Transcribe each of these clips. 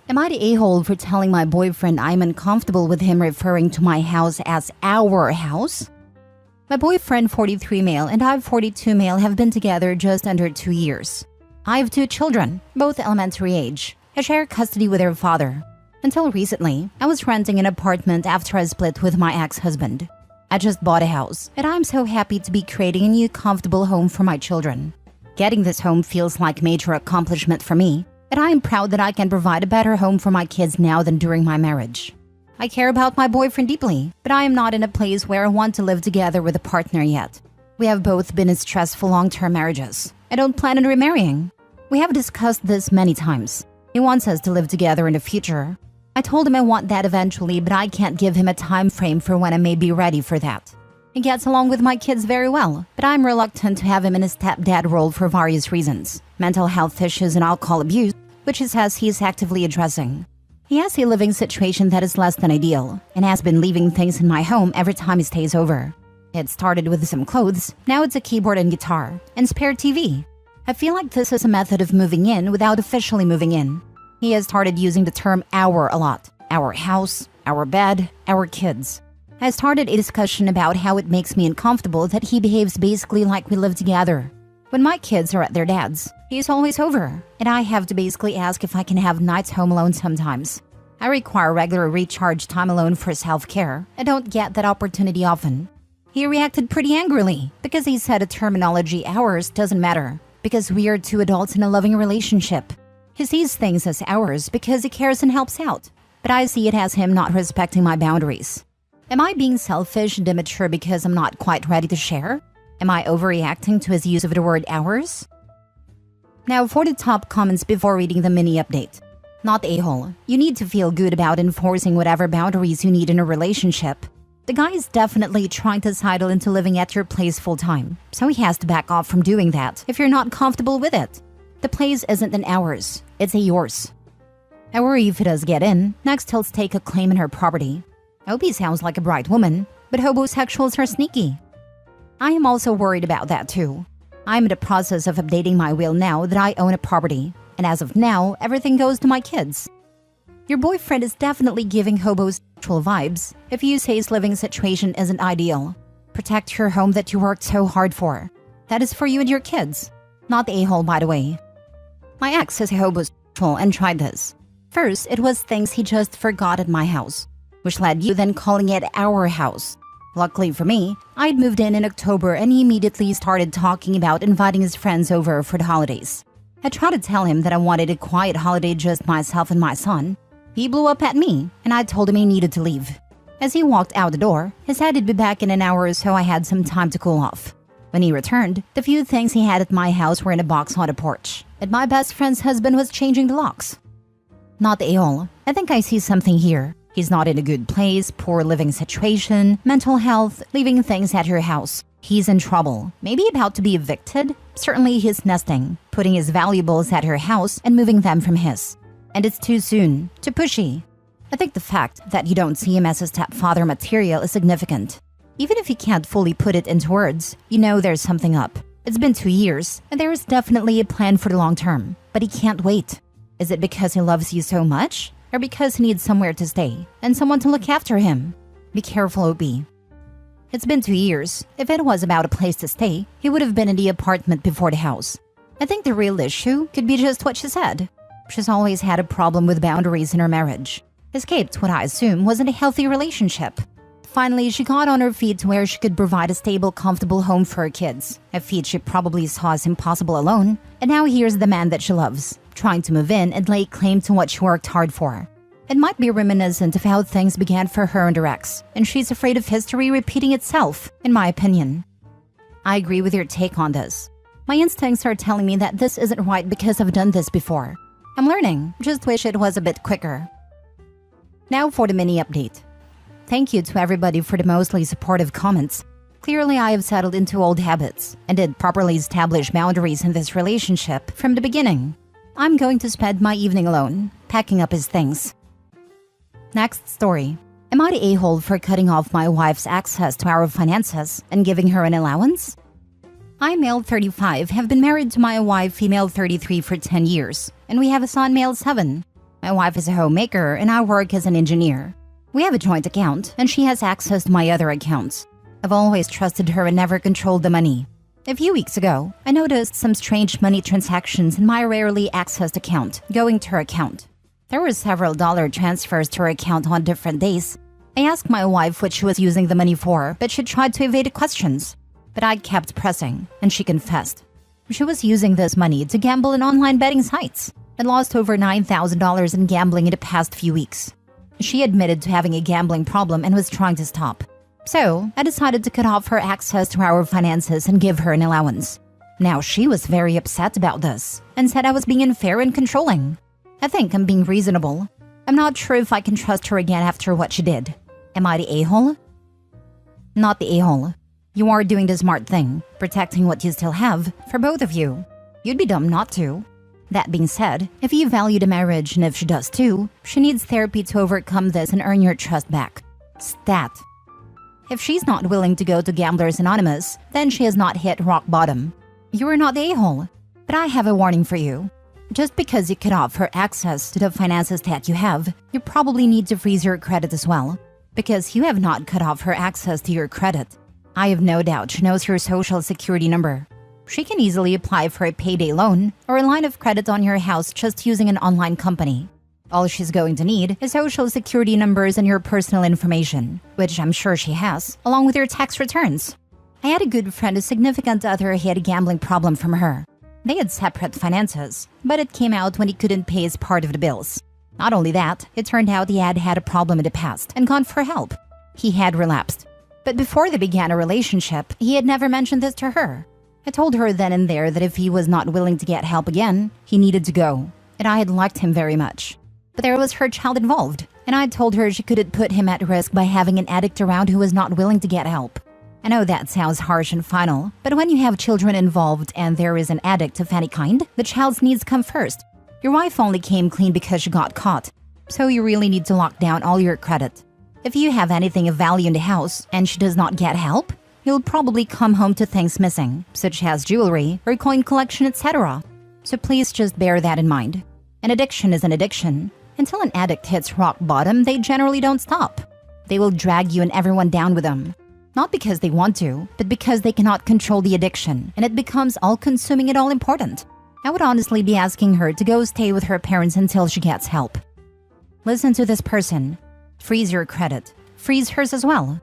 Am I the a-hole for telling my boyfriend I'm uncomfortable with him referring to my house as our house? My boyfriend, 43 male, and I, 42 male, have been together just under 2 years. I have 2 children, both elementary age. I share custody with their father. Until recently, I was renting an apartment after I split with my ex-husband. I just bought a house, and I'm so happy to be creating a new comfortable home for my children. Getting this home feels like a major accomplishment for me, and I am proud that I can provide a better home for my kids now than during my marriage. I care about my boyfriend deeply, but I am not in a place where I want to live together with a partner yet. We have both been in stressful long-term marriages. I don't plan on remarrying. We have discussed this many times. He wants us to live together in the future. I told him I want that eventually, but I can't give him a time frame for when I may be ready for that. He gets along with my kids very well, but I'm reluctant to have him in a stepdad role for various reasons. Mental health issues and alcohol abuse, which he says he is actively addressing. He has a living situation that is less than ideal, and has been leaving things in my home every time he stays over. It started with some clothes, now it's a keyboard and guitar, and spare TV. I feel like this is a method of moving in without officially moving in. He has started using the term our a lot. Our house, our bed, our kids. I started a discussion about how it makes me uncomfortable that he behaves basically like we live together. When my kids are at their dad's, he's always over, and I have to basically ask if I can have nights home alone sometimes. I require regular recharge time alone for self-care. I don't get that opportunity often. He reacted pretty angrily because he said the terminology ours doesn't matter because we are 2 adults in a loving relationship. He sees things as ours because he cares and helps out, but I see it as him not respecting my boundaries. Am I being selfish and immature because I'm not quite ready to share? Am I overreacting to his use of the word ours? Now for the top comments before reading the mini update. Not a-hole. You need to feel good about enforcing whatever boundaries you need in a relationship. The guy is definitely trying to sidle into living at your place full-time, so he has to back off from doing that if you're not comfortable with it. The place isn't an ours, it's a yours. I worry if he does get in, next he'll stake a claim in her property. I hope he sounds like a bright woman, but homosexuals are sneaky. I am also worried about that too. I'm in the process of updating my will now that I own a property, and as of now, everything goes to my kids. Your boyfriend is definitely giving homosexual vibes if you say his living situation isn't ideal. Protect your home that you worked so hard for. That is for you and your kids. Not the a-hole, by the way. My ex is a homosexual and tried this. First, it was things he just forgot at my house, which led you then calling it our house. Luckily for me, I'd moved in October and he immediately started talking about inviting his friends over for the holidays. I tried to tell him that I wanted a quiet holiday just myself and my son. He blew up at me and I told him he needed to leave. As he walked out the door, he said he'd be back in an hour so I had some time to cool off. When he returned, the few things he had at my house were in a box on the porch, and my best friend's husband was changing the locks. Not the a-hole. I think I see something here. He's not in a good place, poor living situation, mental health, leaving things at your house. He's in trouble, maybe about to be evicted. Certainly he's nesting, putting his valuables at her house and moving them from his. And it's too soon, too pushy. I think the fact that you don't see him as a stepfather material is significant. Even if you can't fully put it into words, you know there's something up. It's been 2 years, and there is definitely a plan for the long term, but he can't wait. Is it because he loves you so much? Or because he needs somewhere to stay and someone to look after him? Be careful, OP. It's been 2 years. If it was about a place to stay, he would have been in the apartment before the house. I think the real issue could be just what she said. She's always had a problem with boundaries in her marriage. Escaped what I assume wasn't a healthy relationship. Finally, she got on her feet to where she could provide a stable, comfortable home for her kids. A feat she probably saw as impossible alone. And now here's the man that she loves, trying to move in and lay claim to what she worked hard for. It might be reminiscent of how things began for her and her ex, and she's afraid of history repeating itself, in my opinion. I agree with your take on this. My instincts are telling me that this isn't right because I've done this before. I'm learning, just wish it was a bit quicker. Now for the mini update. Thank you to everybody for the mostly supportive comments. Clearly I have settled into old habits and did properly establish boundaries in this relationship from the beginning. I'm going to spend my evening alone, packing up his things. Next story. Am I the a-hole for cutting off my wife's access to our finances and giving her an allowance? I, male 35, have been married to my wife, female 33, for 10 years, and we have a son, male 7. My wife is a homemaker and I work as an engineer. We have a joint account and she has access to my other accounts. I've always trusted her and never controlled the money. A few weeks ago, I noticed some strange money transactions in my rarely accessed account going to her account. There were several dollar transfers to her account on different days. I asked my wife what she was using the money for, but she tried to evade questions. But I kept pressing, and she confessed. She was using this money to gamble in online betting sites and lost over $9,000 in gambling in the past few weeks. She admitted to having a gambling problem and was trying to stop. So, I decided to cut off her access to our finances and give her an allowance. Now she was very upset about this and said I was being unfair and controlling. I think I'm being reasonable. I'm not sure if I can trust her again after what she did. Am I the a-hole? Not the a-hole. You are doing the smart thing, protecting what you still have, for both of you. You'd be dumb not to. That being said, if you value the marriage and if she does too, she needs therapy to overcome this and earn your trust back. Stat. If she's not willing to go to Gamblers Anonymous, then she has not hit rock bottom. You are not the a-hole. But I have a warning for you. Just because you cut off her access to the finances that you have, you probably need to freeze your credit as well. Because you have not cut off her access to your credit. I have no doubt she knows your social security number. She can easily apply for a payday loan or a line of credit on your house just using an online company. All she's going to need is social security numbers and your personal information, which I'm sure she has, along with your tax returns. I had a good friend whose significant other had a gambling problem from her. They had separate finances, but it came out when he couldn't pay his part of the bills. Not only that, it turned out he had had a problem in the past and gone for help. He had relapsed. But before they began a relationship, he had never mentioned this to her. I told her then and there that if he was not willing to get help again, he needed to go, and I had liked him very much. But there was her child involved, and I told her she couldn't put him at risk by having an addict around who was not willing to get help. I know that sounds harsh and final, but when you have children involved and there is an addict of any kind, the child's needs come first. Your wife only came clean because she got caught, so you really need to lock down all your credit. If you have anything of value in the house and she does not get help, you'll probably come home to things missing, such as jewelry or coin collection, etc. So please just bear that in mind. An addiction is an addiction. Until an addict hits rock bottom, they generally don't stop. They will drag you and everyone down with them. Not because they want to, but because they cannot control the addiction, and it becomes all-consuming and all-important. I would honestly be asking her to go stay with her parents until she gets help. Listen to this person. Freeze your credit. Freeze hers as well.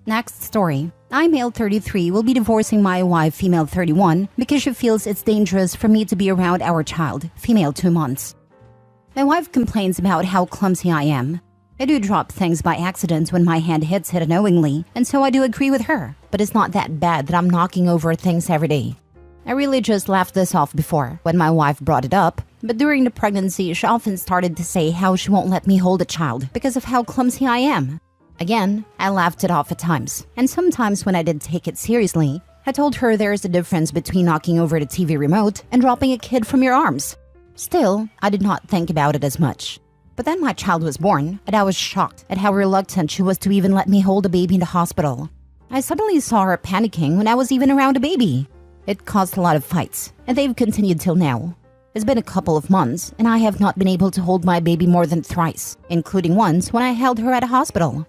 Next story. I, male 33, will be divorcing my wife, female 31, because she feels it's dangerous for me to be around our child, female 2 months. My wife complains about how clumsy I am. I do drop things by accident when my hand hits it unknowingly, and so I do agree with her, but it's not that bad that I'm knocking over things every day. I really just laughed this off before, when my wife brought it up, but during the pregnancy she often started to say how she won't let me hold a child because of how clumsy I am. Again, I laughed it off at times, and sometimes when I did take it seriously, I told her there is a difference between knocking over the TV remote and dropping a kid from your arms. Still, I did not think about it as much. But then my child was born, and I was shocked at how reluctant she was to even let me hold a baby in the hospital. I suddenly saw her panicking when I was even around a baby. It caused a lot of fights, and they've continued till now. It's been a couple of months, and I have not been able to hold my baby more than thrice, including once when I held her at a hospital.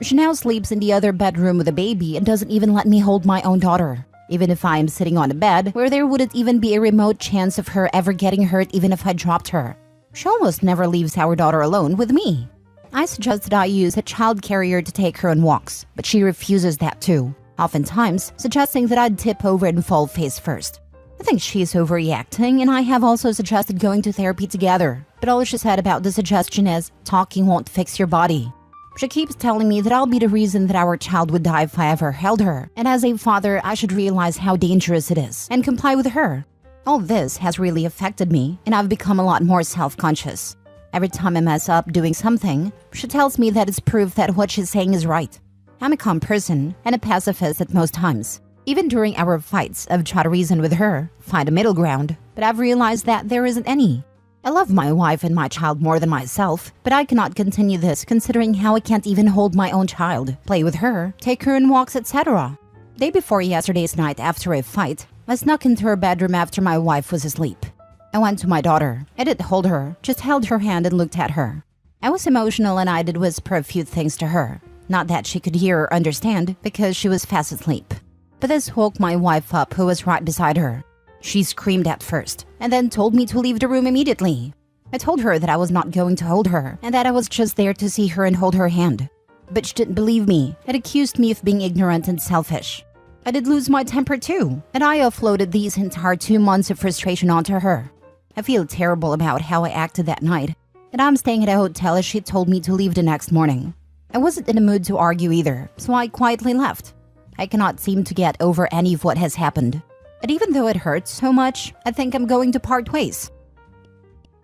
She now sleeps in the other bedroom with a baby and doesn't even let me hold my own daughter, even if I am sitting on a bed where there wouldn't even be a remote chance of her ever getting hurt even if I dropped her. She almost never leaves our daughter alone with me. I suggested I use a child carrier to take her on walks, but she refuses that too, oftentimes suggesting that I'd tip over and fall face first. I think she's overreacting, and I have also suggested going to therapy together, but all she said about the suggestion is, talking won't fix your body. She keeps telling me that I'll be the reason that our child would die if I ever held her, and as a father, I should realize how dangerous it is and comply with her. All this has really affected me, and I've become a lot more self-conscious. Every time I mess up doing something, she tells me that it's proof that what she's saying is right. I'm a calm person and a pacifist at most times. Even during our fights, I've tried to reason with her, find a middle ground, but I've realized that there isn't any. I love my wife and my child more than myself, but I cannot continue this considering how I can't even hold my own child, play with her, take her on walks, etc. Day before yesterday's night after a fight, I snuck into her bedroom after my wife was asleep. I went to my daughter. I didn't hold her, just held her hand and looked at her. I was emotional and I did whisper a few things to her. Not that she could hear or understand because she was fast asleep. But this woke my wife up, who was right beside her. She screamed at first and then told me to leave the room immediately. I told her that I was not going to hold her and that I was just there to see her and hold her hand. But she didn't believe me and accused me of being ignorant and selfish. I did lose my temper too, and I offloaded these entire 2 months of frustration onto her. I feel terrible about how I acted that night, and I'm staying at a hotel as she told me to leave the next morning. I wasn't in a mood to argue either, so I quietly left. I cannot seem to get over any of what has happened. And even though it hurts so much, I think I'm going to part ways.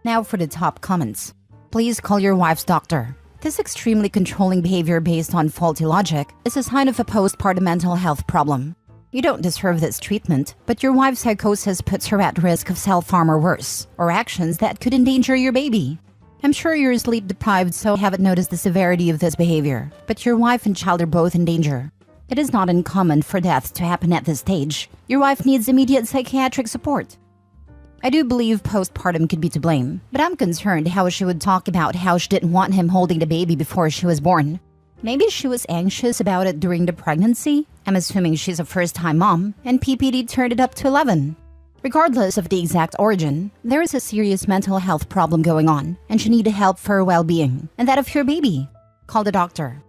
Now for the top comments. Please call your wife's doctor. This extremely controlling behavior based on faulty logic is a sign of a postpartum mental health problem. You don't deserve this treatment, but your wife's psychosis puts her at risk of self-harm or worse, or actions that could endanger your baby. I'm sure you're sleep deprived, so haven't noticed the severity of this behavior, but your wife and child are both in danger. It is not uncommon for deaths to happen at this stage. Your wife needs immediate psychiatric support. I do believe postpartum could be to blame, but I'm concerned how she would talk about how she didn't want him holding the baby before she was born. Maybe she was anxious about it during the pregnancy. I'm assuming she's a first-time mom, and PPD turned it up to 11. Regardless of the exact origin, there is a serious mental health problem going on, and she needs help for her well-being, and that of your baby. Call the doctor.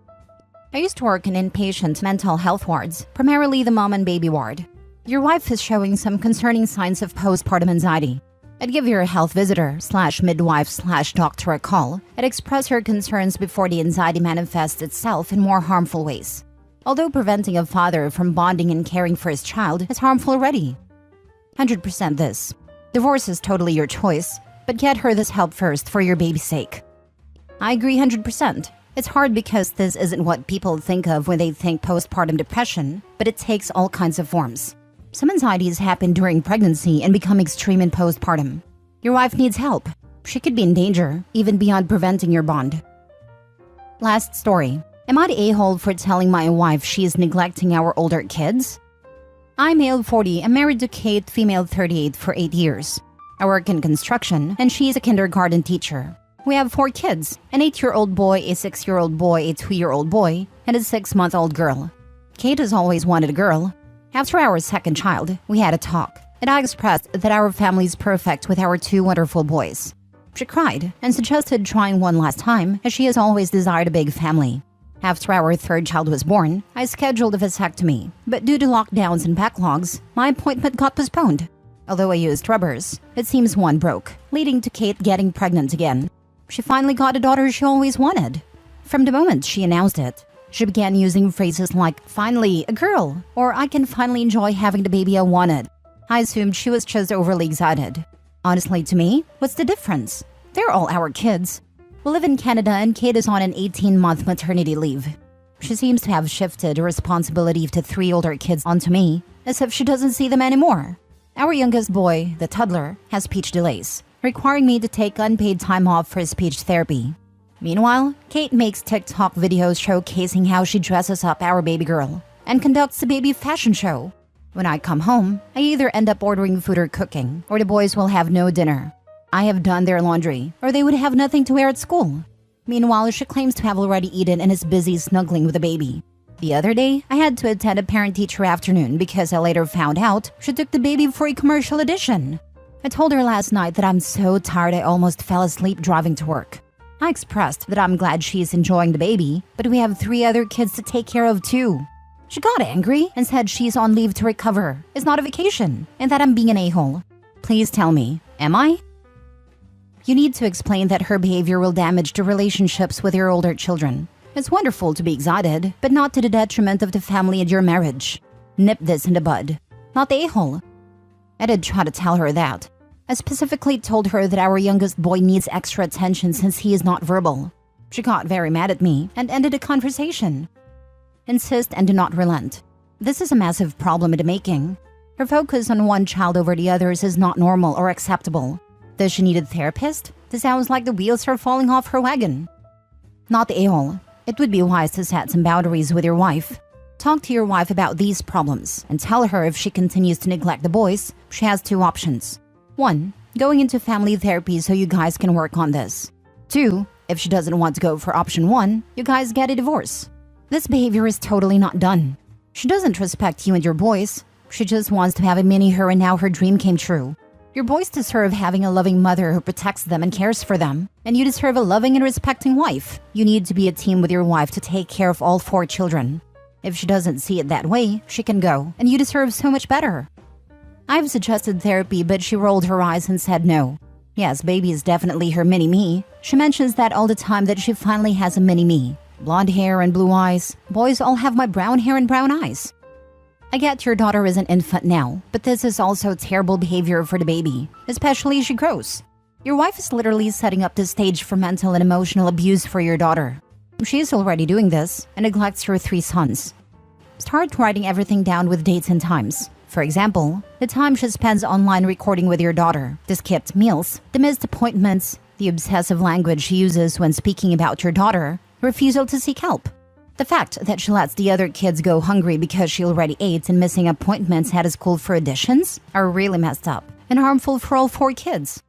I used to work in inpatient mental health wards, primarily the mom and baby ward. Your wife is showing some concerning signs of postpartum anxiety. I'd give your health visitor/midwife/doctor a call and express her concerns before the anxiety manifests itself in more harmful ways. Although preventing a father from bonding and caring for his child is harmful already. 100% this. Divorce is totally your choice, but get her this help first for your baby's sake. I agree 100%. It's hard because this isn't what people think of when they think postpartum depression, but it takes all kinds of forms. Some anxieties happen during pregnancy and become extreme in postpartum. Your wife needs help. She could be in danger, even beyond preventing your bond. Last story. Am I the a-hole for telling my wife she is neglecting our older kids? I'm male 40 and married to Kate, female 38 for 8 years. I work in construction and she's a kindergarten teacher. We have 4 kids, an 8-year-old boy, a 6-year-old boy, a 2-year-old boy, and a 6-month-old girl. Kate has always wanted a girl. After our second child, we had a talk, and I expressed that our family is perfect with our 2 wonderful boys. She cried and suggested trying one last time, as she has always desired a big family. After our 3rd child was born, I scheduled a vasectomy, but due to lockdowns and backlogs, my appointment got postponed. Although I used rubbers, it seems one broke, leading to Kate getting pregnant again. She finally got a daughter she always wanted. From the moment she announced it, she began using phrases like, "Finally, a girl," or "I can finally enjoy having the baby I wanted." I assumed she was just overly excited. Honestly, to me, what's the difference? They're all our kids. We live in Canada and Kate is on an 18-month maternity leave. She seems to have shifted the responsibility of the 3 older kids onto me, as if she doesn't see them anymore. Our youngest boy, the toddler, has speech delays, requiring me to take unpaid time off for speech therapy. Meanwhile, Kate makes TikTok videos showcasing how she dresses up our baby girl and conducts a baby fashion show. When I come home, I either end up ordering food or cooking, or the boys will have no dinner. I have done their laundry, or they would have nothing to wear at school. Meanwhile, she claims to have already eaten and is busy snuggling with the baby. The other day, I had to attend a parent-teacher afternoon because I later found out she took the baby for a commercial audition. I told her last night that I'm so tired I almost fell asleep driving to work. I expressed that I'm glad she's enjoying the baby, but we have 3 other kids to take care of too. She got angry and said she's on leave to recover, it's not a vacation, and that I'm being an a-hole. Please tell me, am I? You need to explain that her behavior will damage the relationships with your older children. It's wonderful to be excited, but not to the detriment of the family and your marriage. Nip this in the bud. Not the a-hole. I did try to tell her that. I specifically told her that our youngest boy needs extra attention since he is not verbal. She got very mad at me and ended the conversation. Insist and do not relent. This is a massive problem in the making. Her focus on one child over the others is not normal or acceptable. Does she need a therapist? This sounds like the wheels are falling off her wagon. Not the a-hole. It would be wise to set some boundaries with your wife. Talk to your wife about these problems and tell her if she continues to neglect the boys, she has 2 options. 1. going into family therapy so you guys can work on this. 2. If she doesn't want to go for option 1, you guys get a divorce. This behavior is totally not done. She doesn't respect you and your boys. She just wants to have a mini her and now her dream came true. Your boys deserve having a loving mother who protects them and cares for them. And you deserve a loving and respecting wife. You need to be a team with your wife to take care of all 4 children. If she doesn't see it that way, she can go, and you deserve so much better. I've suggested therapy, but she rolled her eyes and said no. Yes, baby is definitely her mini-me. She mentions that all the time that she finally has a mini-me. Blonde hair and blue eyes. Boys all have my brown hair and brown eyes. I get your daughter is an infant now, but this is also terrible behavior for the baby, especially as she grows. Your wife is literally setting up the stage for mental and emotional abuse for your daughter. She is already doing this and neglects her 3 sons. Start writing everything down with dates and times. For example, the time she spends online recording with your daughter, the skipped meals, the missed appointments, the obsessive language she uses when speaking about your daughter, refusal to seek help. The fact that she lets the other kids go hungry because she already ate and missing appointments at a school for auditions are really messed up and harmful for all 4 kids.